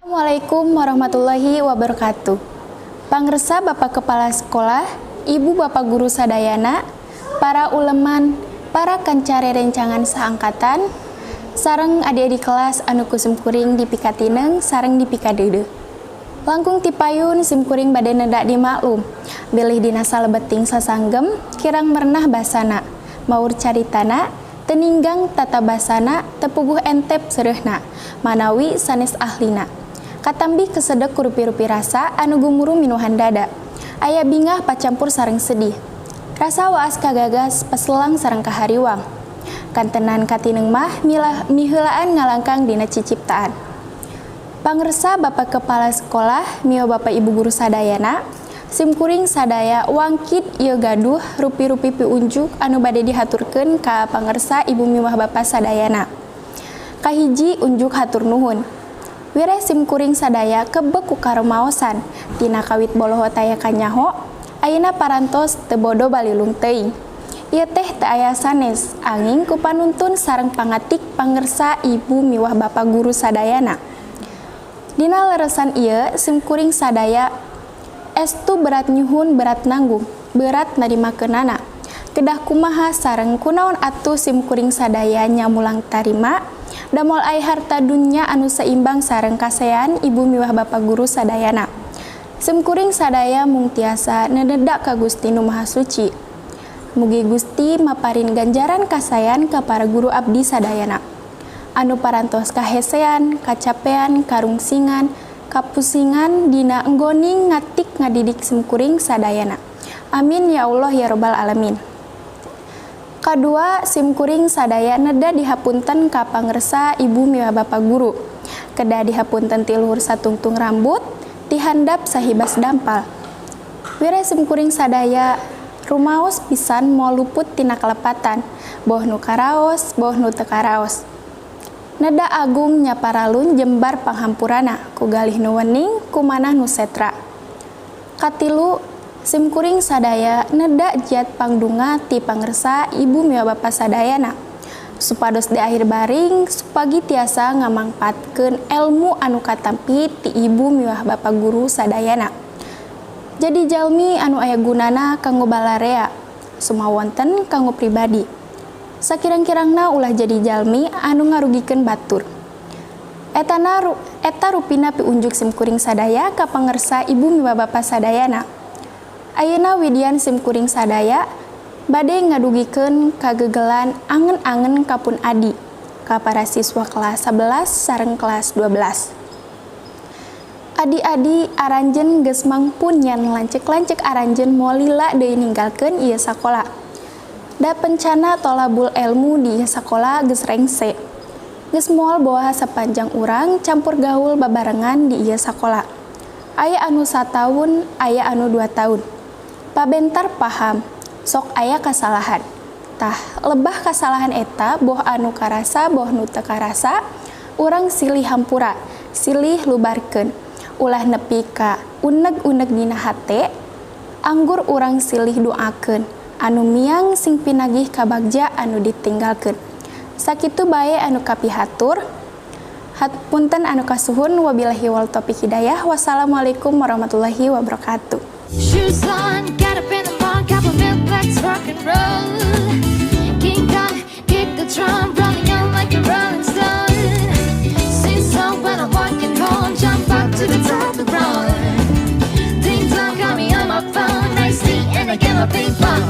Assalamualaikum warahmatullahi wabarakatuh. Pangresa Bapak Kepala Sekolah, Ibu Bapak Guru sadayana, para uleman, para kancare rencangan seangkatan, sareng adik-adik kelas anu kusum kuring di pikatineng sareng di pikadeudeung. Langkung tipayun simkuring bade nedak dimaklum, bilih dina salebeting sasanggem kirang mernah basana, maur caritana, teninggang tata basana, tepuguh entep serehna, manawi sanes ahlina. Katambi kesedek kurupi-rupi rasa anu gumuru minuhan dada. Aya bingah pacampur sareng sedih. Rasa waas kagagas peselang sareng kahariwang. Kantenan katineng mah miheulaan ngalangkang dina ciciptaan. Pangresa Bapak Kepala Sekolah, mio Bapak Ibu Guru sadayana, simkuring sadaya wangkit ieu gaduh rupi-rupi piunjuk anu bade dihaturkeun ka pangresa Ibu miwah Bapak sadayana. Kahiji unjuk hatur nuhun. Wireh simkuring sadaya kebek ku karumaosan tina kawit boloho taya kanyaho ayeuna parantos teu bodo balilung teuing. Ieu teh teu aya sanes angin ku panuntun sareng pangatik pangresa Ibu miwah Bapak Guru sadayana. Dina leresan ieu simkuring sadaya estu berat nyuhun berat nanggung berat narimakeunana. Kedah kumaha sareng kunaon atuh simkuring sadaya nyamulang tarima damol aya harta dunya anu seimbang sareng kasean Ibu miwah Bapak Guru sadayana. Simkuring sadaya mung tiasa nededak ka Gusti Nu Maha Suci. Mugi Gusti maparin ganjaran kasayan ka para guru abdi sadayana. Anu parantos kahesean, kacapean, karungsingan, kapusingan dina enggoning ngatik ngadidik simkuring sadayana. Amin ya Allah ya Rabbal alamin. Kadua, simkuring sadaya neda dihapunten ka pangresa Ibu miwah Bapak Guru. Kedah dihapunten ti luhur satungtung rambut, dihandap sahibas dampal. Wireh simkuring sadaya rumaos pisan moal luput tina kalepatan, boh nu karaos, boh nu teu karaos. Neda agung nyaparalun jembar panghampurana, ku galih nu wening, ku manah nu setra. Katilu, simkuring sadaya neda jiat pangdunga ti pangresa Ibu miwah Bapak sadayana. Supados di akhir baring, supagi tiasa ngamangpaatkeun elmu anu katampi ti Ibu miwah Bapak Guru sadayana. Jadi jalmi anu aya gunana kanggo balarea, sumawonten kanggo pribadi. Sakirang-kirangna ulah jadi jalmi anu ngarugikeun batur. Eta rupina piunjuk simkuring sadaya ka pangresa Ibu miwah Bapak sadayana. Ayeuna widian simkuring sadaya bade ngadugikeun kagegelan angen-angen kapun adi ka para siswa kelas 11 sareng kelas 12. Adi-adi aranjeun geus mangpun nyan lancek-lancek aranjeun moal lila deui ninggalkeun ieu sakola. Da pencana tolabul ilmu di ieu sakola geus rengse. Geus moal boah sapanjang urang campur gaul babarengan di ieu sakola. Aya anu 1 tahun, aya anu 2 tahun. Pabentar paham, sok aya kasalahan. Tah, lebah kasalahan eta boh anu karasa, boh nu teu karasa, urang silih hampura, silih lubarkeun. Ulah nepi ka uneg-uneg dina hate, anggur urang silih doakeun, anu miang sing pinagih ka bagja anu ditinggalkeun. Sakitu bae anu kapihatur. Hapunten anu kasuhun wabillahi wal taufiq hidayah. Wassalamualaikum warahmatullahi wabarakatuh. Shoes on, got up in the morning, couple milk bags, rock and roll. King Kong, kick the drum, rolling on like a rolling stone. Sing song when I'm walking home, jump up to the top of the road. Ding dong, got me on my phone, nicely, and I get my ping pong.